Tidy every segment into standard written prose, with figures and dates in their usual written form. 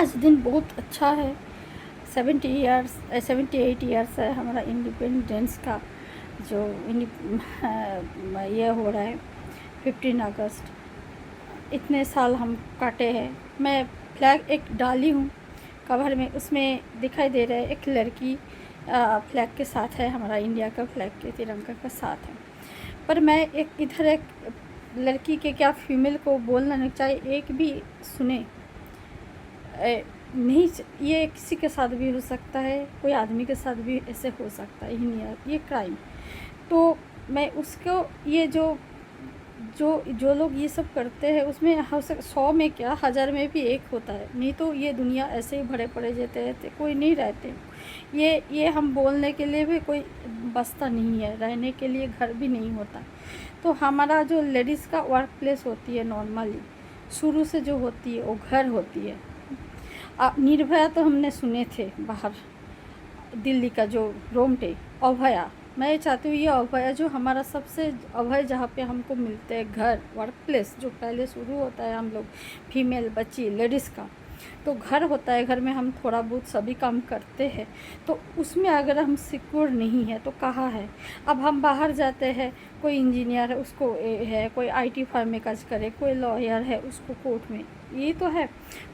आज दिन बहुत अच्छा है। 78 ईयर्स है हमारा इंडिपेंडेंस का, जो ये हो रहा है 15 अगस्त। इतने साल हम काटे हैं। मैं फ्लैग एक डाली हूँ कवर में, उसमें दिखाई दे रहा है एक लड़की फ्लैग के साथ है, हमारा इंडिया का फ्लैग के तिरंगा का साथ है। पर मैं एक लड़की के क्या फीमेल को बोलना नहीं चाहिए, एक भी सुने नहीं। ये किसी के साथ भी हो सकता है, कोई आदमी के साथ भी ऐसे हो सकता है ही नहीं, ये क्राइम। तो मैं उसको ये जो जो जो लोग ये सब करते हैं उसमें हो सक 100 में क्या 1000 में भी एक होता है, नहीं तो ये दुनिया ऐसे ही भरे पड़े जाते रहते, कोई नहीं रहते। ये हम बोलने के लिए भी कोई बसता नहीं है, रहने के लिए घर भी नहीं होता। तो हमारा जो लेडीज़ का वर्क प्लेस होती है नॉर्मली शुरू से जो होती है वो घर होती है। निर्भया तो हमने सुने थे बाहर, दिल्ली का जो रोमटे अभया। मैं चाहती हूँ ये अभय जो हमारा सबसे अभय जहाँ पे हमको मिलते हैं, घर वर्क प्लेस जो पहले शुरू होता है हम लोग फीमेल बच्ची लेडीज़ का, तो घर होता है। घर में हम थोड़ा बहुत सभी काम करते हैं, तो उसमें अगर हम सिक्योर नहीं है तो कहाँ है। अब हम बाहर जाते हैं, कोई इंजीनियर है उसको है, कोई आईटी फर्म में काज करे, कोई लॉयर है उसको कोर्ट में, ये तो है।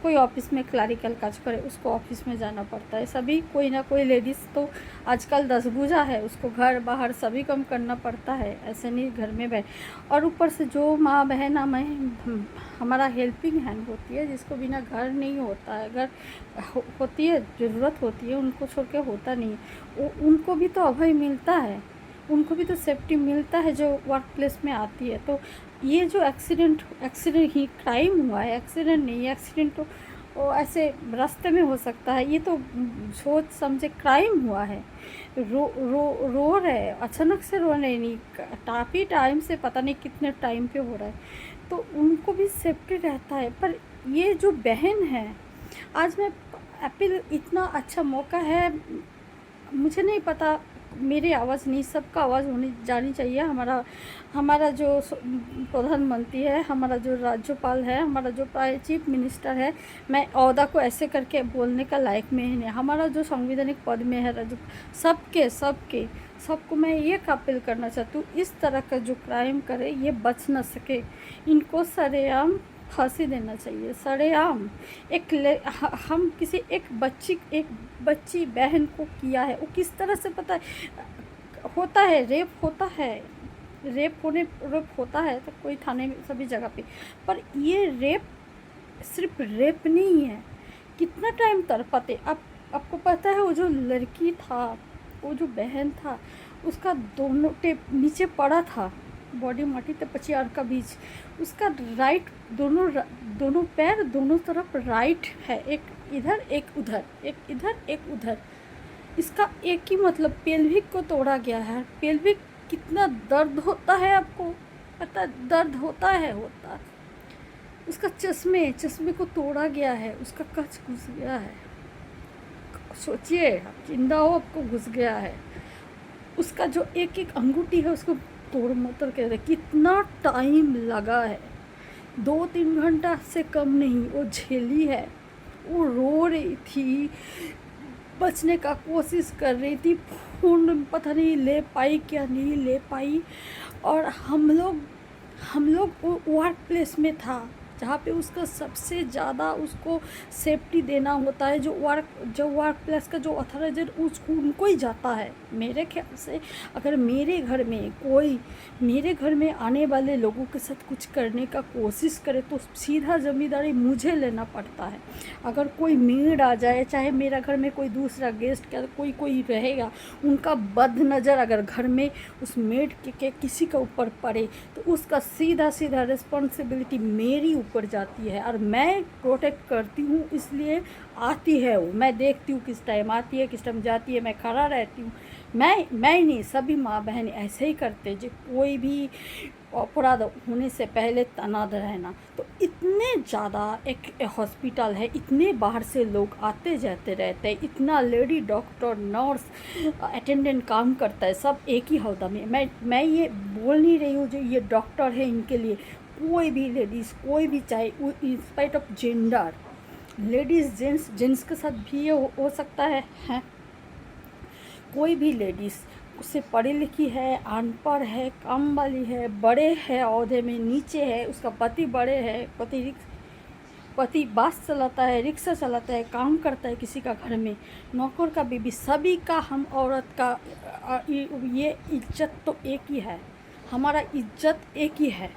कोई ऑफिस में क्लरिकल काज करे उसको ऑफिस में जाना पड़ता है। सभी कोई ना कोई लेडीज़ तो आजकल 10 भुजा है, उसको घर बाहर सभी काम करना पड़ता है, ऐसे नहीं घर में बैठ। और ऊपर से जो माँ बहन हमारा हेल्पिंग हैंड होती है, जिसको बिना घर नहीं होता है, घर होती है ज़रूरत होती है, उनको छोड़ के होता नहीं है, उनको भी तो अभय मिलता है, उनको भी तो सेफ्टी मिलता है जो वर्क प्लेस में आती है। तो ये जो एक्सीडेंट ही क्राइम हुआ है, एक्सीडेंट नहीं, एक्सीडेंट तो वो ऐसे रास्ते में हो सकता है, ये तो सोच समझे क्राइम हुआ है। रो रहे अचानक से रो रहे नहीं, काफ़ी टाइम से, पता नहीं कितने टाइम पे हो रहा है, तो उनको भी सेफ्टी रहता है। पर ये जो बहन है, आज मैं अपील, इतना अच्छा मौका है, मुझे नहीं पता, मेरी आवाज़ नहीं, सबका आवाज़ होनी जानी चाहिए। हमारा जो प्रधानमंत्री है, हमारा जो राज्यपाल है, हमारा जो चीफ मिनिस्टर है, मैं ओहदा को ऐसे करके बोलने का लायक में ही नहीं। हमारा जो संवैधानिक पद में है सबको मैं ये अपील करना चाहती हूँ, इस तरह का जो क्राइम करे ये बच ना सके, इनको सरेआम फांसी देना चाहिए, सरेआम। हम किसी एक बच्ची बहन को किया है, वो किस तरह से पता है होता है, रेप होता है तो कोई थाने में सभी जगह पे। पर ये रेप सिर्फ रेप नहीं है, कितना टाइम तड़पाते। अब आपको पता है वो जो लड़की था, वो जो बहन था, उसका दोनों टेप नीचे पड़ा था, बॉडी माटी तो पचियार का बीच, उसका राइट दोनों पैर दोनों तरफ राइट है, एक इधर एक उधर, एक इधर एक उधर। इसका एक ही मतलब पेल्विक को तोड़ा गया है। पेल्विक कितना दर्द होता है आपको पता है, दर्द होता है। उसका चश्मे को तोड़ा गया है, उसका कच घुस गया है। सोचिए आप जिंदा हो, आपको घुस गया है। उसका जो एक एक अंगूठी है उसको तोड़ मोतर के, कितना टाइम लगा है, 2-3 घंटा से कम नहीं वो झेली है। वो रो रही थी, बचने का कोशिश कर रही थी, फोन पता नहीं ले पाई क्या नहीं ले पाई। और हम लोग वो वर्क प्लेस में था जहाँ पे उसका सबसे ज़्यादा उसको सेफ्टी देना होता है, जो वर्क प्लेस का जो अथॉरिटी उसको उनको ही जाता है। मेरे ख्याल से अगर मेरे घर में आने वाले लोगों के साथ कुछ करने का कोशिश करे तो सीधा जिम्मेदारी मुझे लेना पड़ता है। अगर कोई मेड आ जाए, चाहे मेरा घर में कोई दूसरा गेस्ट का कोई रहेगा, उनका बद नज़र अगर घर में उस मेड के किसी के ऊपर पड़े तो उसका सीधा रिस्पॉन्सिबिलिटी मेरी ऊपर जाती है। और मैं प्रोटेक्ट करती हूँ, इसलिए आती है वो, मैं देखती हूँ किस टाइम आती है किस टाइम जाती है, मैं खड़ा रहती हूँ। मैं नहीं, सभी माँ बहन ऐसे ही करते, जो कोई भी अपराध होने से पहले तैनात रहना। तो इतने ज़्यादा एक हॉस्पिटल है, इतने बाहर से लोग आते जाते रहते हैं, इतना लेडी डॉक्टर नर्स अटेंडेंट काम करता है, सब एक ही हौदा में। मैं ये बोल नहीं रही हूँ जो ये डॉक्टर है इनके लिए, कोई भी लेडीज़, कोई भी, चाहे in spite of gender, ladies gents, gents के साथ भी ये हो सकता है। कोई भी लेडीज़, उससे पढ़ी लिखी है, अनपढ़ है, काम वाली है, बड़े है ओहदे में, नीचे है, उसका पति बड़े है, पति बस चलाता है, रिक्शा चलाता है, काम करता है किसी का घर में, नौकर का बीबी, सभी का हम औरत का ये इज्जत तो एक ही है। हमारा इज्जत एक ही है।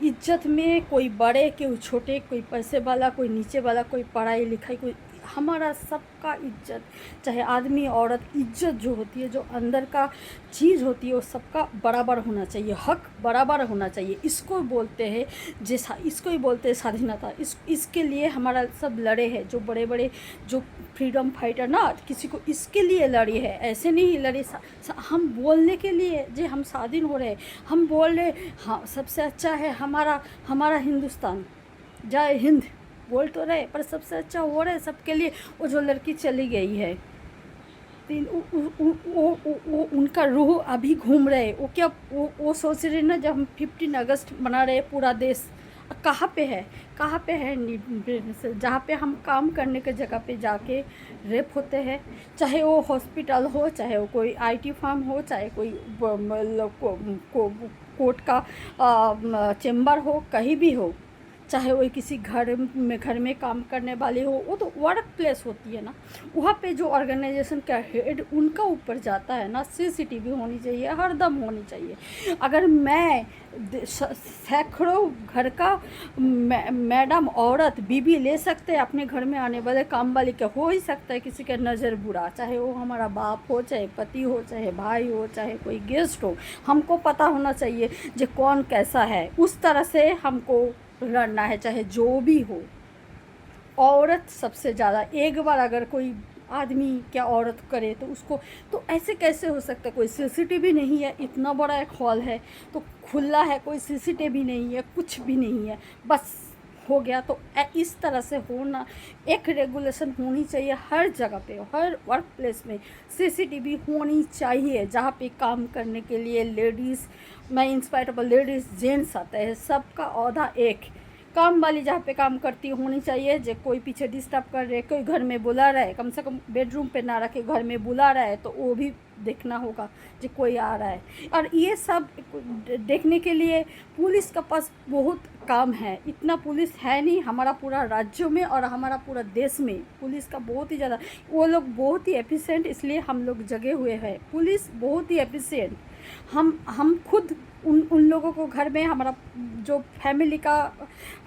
इज्जत में कोई बड़े, कोई छोटे, कोई पैसे वाला, कोई नीचे वाला, कोई पढ़ाई लिखाई, कोई, हमारा सबका इज्जत, चाहे आदमी औरत, इज्जत जो होती है, जो अंदर का चीज़ होती है, वो सबका बराबर होना चाहिए, हक बराबर होना चाहिए। इसको बोलते हैं जैसा, इसको ही बोलते हैं स्वाधीनता। इसके लिए हमारा सब लड़े हैं, जो बड़े बड़े जो फ्रीडम फाइटर ना, किसी को इसके लिए लड़ी है, ऐसे नहीं लड़ी। हम बोलने के लिए जो हम स्वाधीन हो रहे, हम बोल रहे हाँ सबसे अच्छा है हमारा हिंदुस्तान, जय हिंद बोल तो रहे, पर सबसे अच्छा हो रहा है सबके लिए। वो जो लड़की चली गई है, वो उनका रूह अभी घूम रहे, वो क्या वो सोच रहे ना, जब हम 15 अगस्त मना रहे पूरा देश, कहाँ पे है जहाँ पे हम काम करने के जगह पे जाके रेप होते हैं, चाहे वो हॉस्पिटल हो, चाहे वो कोई IT फार्म हो, चाहे कोई कोर्ट का चेम्बर हो, कहीं भी हो, चाहे वो किसी घर में काम करने वाली हो, वो तो वर्क प्लेस होती है ना, वहाँ पे जो ऑर्गेनाइजेशन का हेड उनका ऊपर जाता है ना, CCTV होनी चाहिए, हरदम होनी चाहिए। अगर मैं सैकड़ों घर का मैडम, औरत, बीबी ले सकते हैं अपने घर में आने वाले काम वाली के, हो ही सकता है किसी का नज़र बुरा, चाहे वो हमारा बाप हो, चाहे पति हो, चाहे भाई हो, चाहे कोई गेस्ट हो, हमको पता होना चाहिए जो कौन कैसा है, उस तरह से हमको लड़ना है, चाहे जो भी हो। औरत सबसे ज़्यादा, एक बार अगर कोई आदमी क्या औरत करे तो उसको, तो ऐसे कैसे हो सकता है? कोई CCTV नहीं है, इतना बड़ा एक हॉल है तो खुला है, कोई CCTV नहीं है, कुछ भी नहीं है, बस हो गया। तो इस तरह से होना, एक रेगुलेशन होनी चाहिए हर जगह पे, हर वर्क प्लेस में CCTV होनी चाहिए, जहाँ पे काम करने के लिए लेडीज़, मैं इंस्पायर ऑफ लेडीज़ जेंट्स आता है, सबका औहदा एक, काम वाली जहाँ पे काम करती होनी चाहिए, जो कोई पीछे डिस्टर्ब कर रहे, कोई घर में बुला रहा है, कम से कम बेडरूम पे ना रखे, घर में बुला रहा है तो वो भी देखना होगा जो कोई आ रहा है। और ये सब देखने के लिए पुलिस का पास बहुत काम है, इतना पुलिस है नहीं हमारा पूरा राज्यों में और हमारा पूरा देश में, पुलिस का बहुत ही ज़्यादा, वो लोग बहुत ही एफिशिएंट, इसलिए हम लोग जगे हुए हैं, पुलिस बहुत ही एफिशिएंट। हम खुद उन लोगों को घर में, हमारा जो फैमिली का,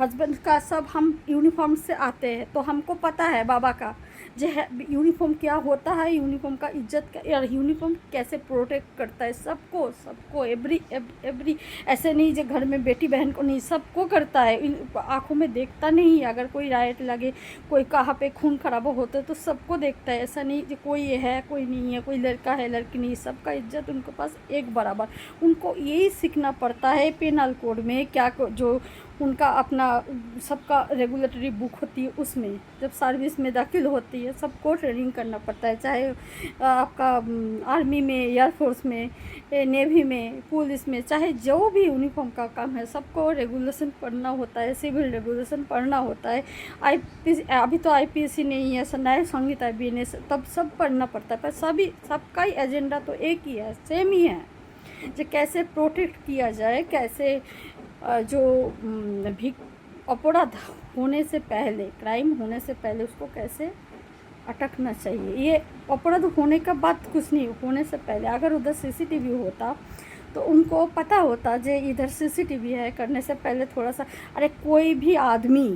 हस्बैंड का, सब हम यूनिफॉर्म से आते हैं, तो हमको पता है बाबा का जो है यूनिफॉर्म क्या होता है, यूनिफॉर्म का इज्जत का, और यूनिफॉर्म कैसे प्रोटेक्ट करता है सबको एवरी ऐसे नहीं जो घर में बेटी बहन को नहीं, सबको करता है, आँखों में देखता नहीं है। अगर कोई राइट लगे, कोई कहाँ पे खून खराबा होता है तो सबको देखता है, ऐसा नहीं कि कोई ये है कोई नहीं है, कोई लड़का है लड़की नहीं, सबका इज्जत उनके पास एक बराबर। उनको यही सीखना पड़ता है पेनल कोड में, क्या जो उनका अपना सबका रेगुलेटरी बुक होती है, उसमें जब सर्विस में दाखिल होती है सबको ट्रेनिंग करना पड़ता है, चाहे आपका आर्मी में, एयरफोर्स में, नेवी में, पुलिस में, चाहे जो भी यूनिफॉर्म का काम है, सबको रेगुलेशन पढ़ना होता है, सिविल रेगुलेशन पढ़ना होता है। अभी तो IPSC नहीं है, न्याय संहिता BNS, तब सब पढ़ना पड़ता है, पर सबका ही एजेंडा तो एक ही है, सेम ही है, जो कैसे प्रोटेक्ट किया जाए, कैसे जो भी अपराध होने से पहले, क्राइम होने से पहले उसको कैसे अटकना चाहिए। ये अपराध होने का बात कुछ नहीं, होने से पहले अगर उधर CCTV होता तो उनको पता होता जो इधर CCTV है, करने से पहले थोड़ा सा, अरे कोई भी आदमी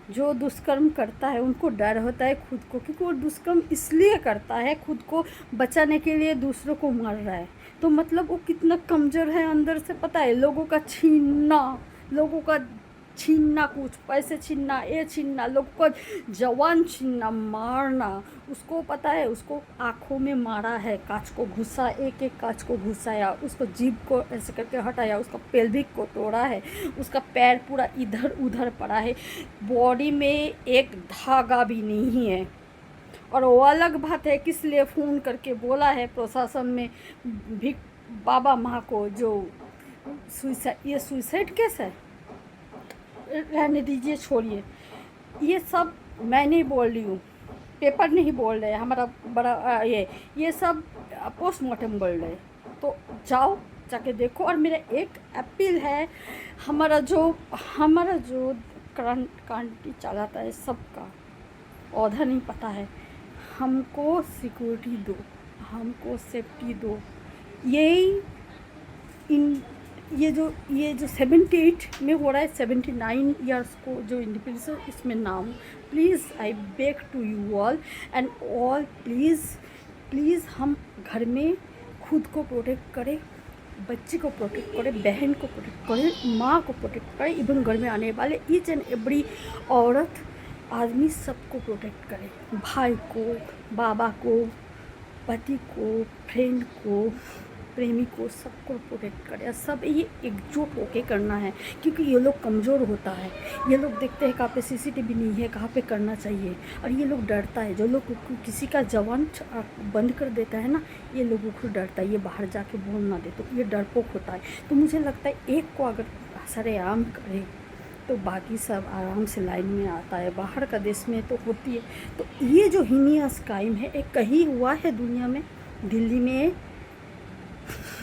जो दुष्कर्म करता है उनको डर होता है खुद को, क्योंकि वो दुष्कर्म इसलिए करता है खुद को बचाने के लिए, दूसरों को मार रहा है, तो मतलब वो कितना कमज़ोर है अंदर से, पता है। लोगों का छीनना, कुछ पैसे छीनना, ये छीनना, लोगों का जवान छीनना, मारना, उसको पता है, उसको आँखों में मारा है, कांच को घुसा, एक कांच को घुसाया, उसको जीभ को ऐसे करके हटाया, उसका पेल्विक को तोड़ा है, उसका पैर पूरा इधर उधर पड़ा है, बॉडी में एक धागा भी नहीं है। और वो अलग बात है किस लिए फ़ोन करके बोला है प्रशासन में भी बाबा माँ को, जो सुसाइड केस है, रहने दीजिए, छोड़िए, ये सब मैं नहीं बोल रही हूँ, पेपर नहीं बोल रहे, हमारा बड़ा ये सब पोस्टमार्टम बोल रहे। तो जाओ जाके देखो। और मेरा एक अपील है, हमारा जो कंट्री चलाता है सबका औधा नहीं पता है, हमको सिक्योरिटी दो, हमको सेफ्टी दो। यही इन ये जो 78 में हो रहा है, 79 ईयर्स को जो इंडिपेंडेंस, इसमें नाम, please I beg to you all and all, please हम घर में खुद को प्रोटेक्ट करें, बच्चे को प्रोटेक्ट करें, बहन को प्रोटेक्ट करें, माँ को प्रोटेक्ट करें, इवन घर में आने वाले ईच एंड एवरी औरत आदमी सबको प्रोटेक्ट करें, भाई को, बाबा को, पति को, फ्रेंड को, प्रेमी को, सबको प्रोटेक्ट करें। सब ये एकजुट होके करना है, क्योंकि ये लोग कमज़ोर होता है। ये लोग देखते हैं कहाँ पे सीसीटीवी नहीं है, कहाँ पे करना चाहिए, और ये लोग डरता है। जो लोग किसी का जवान बंद कर देता है ना, ये लोगों को डरता है, ये बाहर जाके बोल ना दे, तो ये डरपोक होता है। तो मुझे लगता है एक को अगर सरेआम करे तो बाकी सब आराम से लाइन में आता है। बाहर का देश में तो होती है। तो ये जो हिनियस क्राइम है, एक कहीं हुआ है दुनिया में, दिल्ली में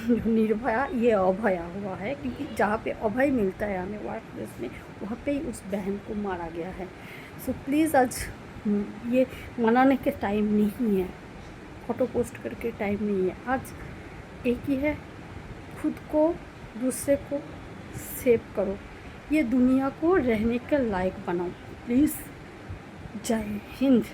निर्भया, ये अभया हुआ है, क्योंकि जहाँ पे अभय मिलता है हमें वाले देश में, वहाँ पे ही उस बहन को मारा गया है। सो प्लीज़ आज ये मनाने के टाइम नहीं है, फ़ोटो पोस्ट करके टाइम नहीं है। आज एक ही है, खुद को, दूसरे को सेव करो, ये दुनिया को रहने के लायक बनाओ प्लीज़। जय हिंद।